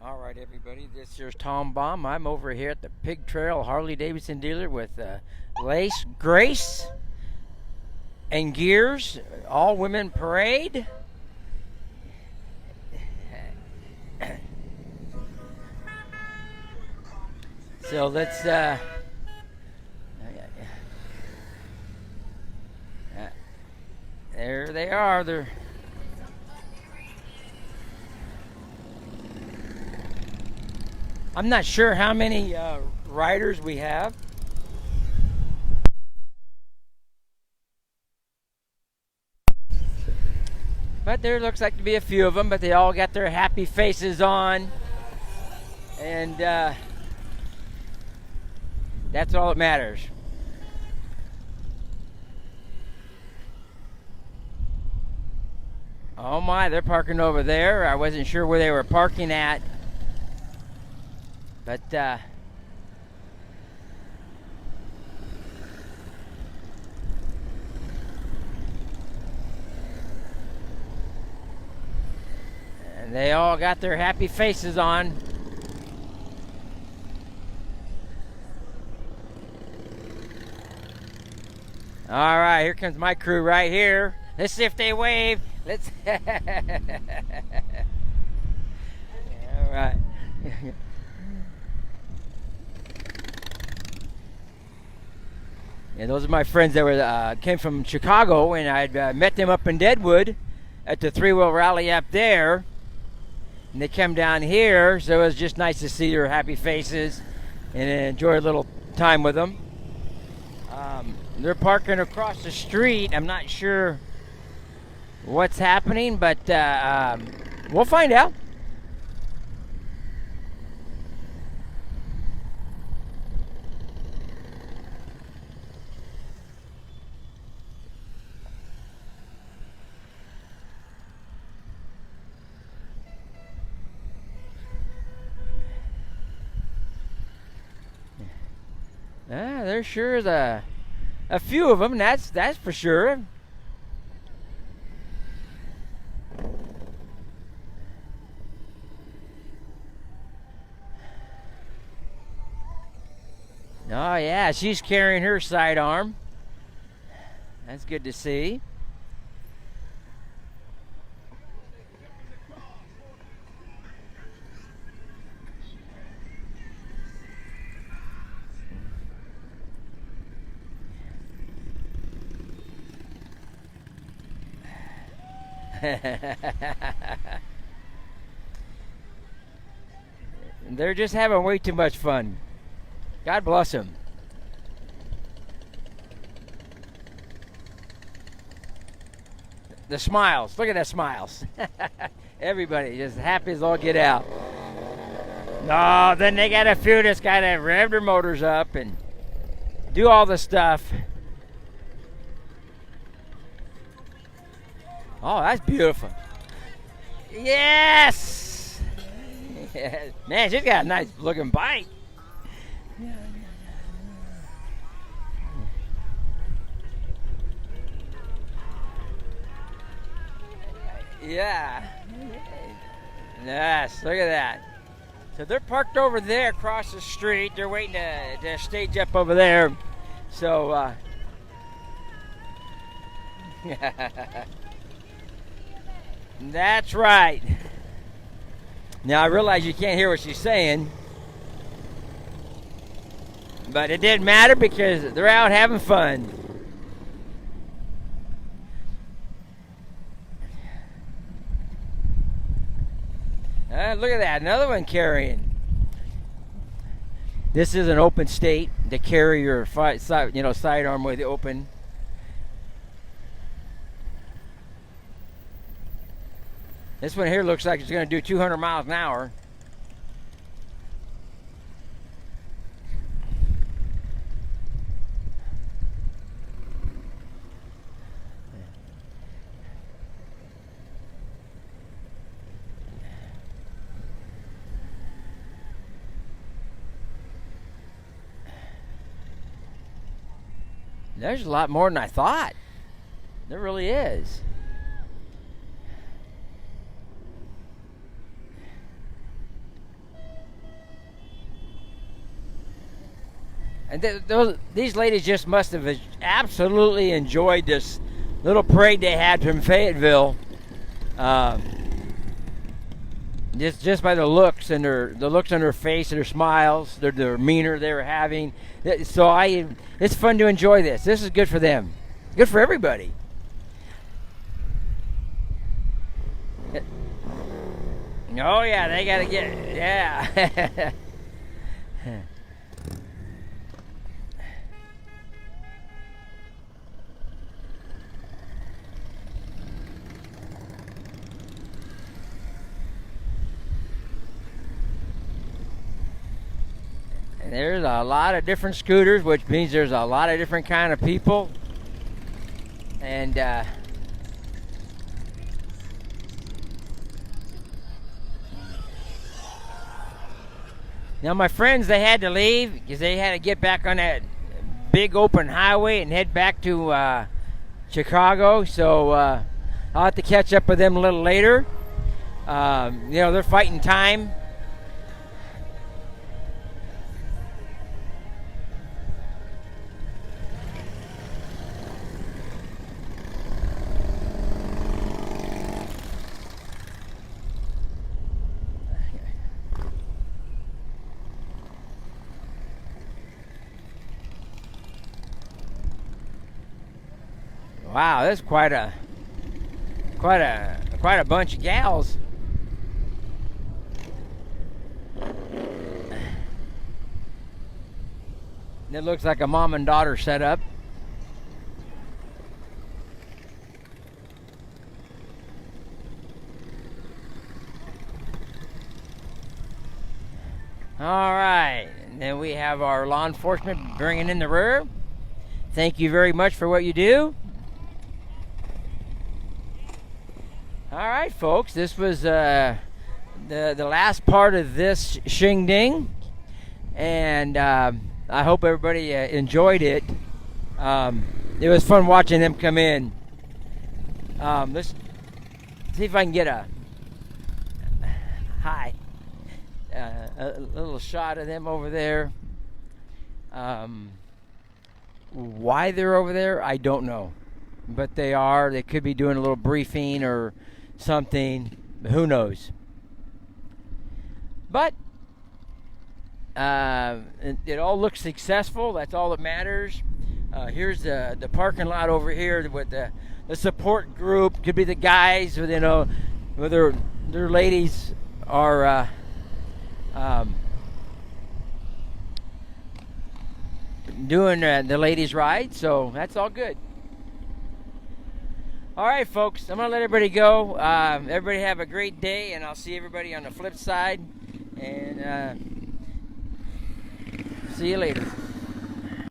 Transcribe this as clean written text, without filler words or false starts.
All right, everybody. This here's Tom Baum. I'm over here at the Pig Trail Harley Davidson dealer with Lace, Grace, and Gears, all women parade. So let's. There they are. They're. I'm not sure how many riders we have. But there looks like to be a few of them, but they all got their happy faces on. And that's all that matters. Oh my, they're parking over there. I wasn't sure where they were parking at. But and they all got their happy faces on. All right, here comes my crew right here. Let's see if they wave. Let's. All right. Yeah, those are my friends that were came from Chicago, and I'd met them up in Deadwood at the three-wheel rally up there. And they came down here, so it was just nice to see their happy faces and enjoy a little time with them. They're parking across the street. I'm not sure what's happening, but we'll find out. There sure is a few of them. That's for sure. Oh yeah, she's carrying her sidearm. That's good to see. They're just having way too much fun. God bless them. The smiles. Look at that smiles. Everybody just happy as all get out. No, then they got a few that's got to rev their motors up and do all the stuff. Oh, that's beautiful. Yes! Yeah. Man, she's got a nice looking bike. Yeah. Yes, look at that. So they're parked over there across the street. They're waiting to stage up over there. So, that's right. Now, I realize you can't hear what she's saying. But it didn't matter because they're out having fun. Look at that, another one carrying. This is an open state to carry your sidearm with open. This one here looks like it's going to do 200 miles an hour. There's a lot more than I thought. There really is. And these ladies just must have absolutely enjoyed this little parade they had from Fayetteville. Um, just by the looks and the looks on their face and their smiles, their demeanor they were having. So it's fun to enjoy this. This is good for them, good for everybody. Oh yeah, they gotta get yeah. And there's a lot of different scooters, which means there's a lot of different kind of people. And now my friends, they had to leave because they had to get back on that big open highway and head back to Chicago. So I'll have to catch up with them a little later. They're fighting time. Wow, that's quite a bunch of gals. It looks like a mom and daughter setup. All right, and then we have our law enforcement bringing in the rear. Thank you very much for what you do. All right, folks, this was the last part of this Shing-Ding, and I hope everybody enjoyed it. It was fun watching them come in. Let's see if I can get a little shot of them over there. Why they're over there, I don't know, but they are. They could be doing a little briefing or something. Who knows? But it all looks successful. That's all that matters. Here's the parking lot over here with the support group. Could be the guys, whether their ladies are doing the ladies' ride. So that's all good. All right, folks, I'm going to let everybody go. Everybody have a great day, and I'll see everybody on the flip side. And see you later.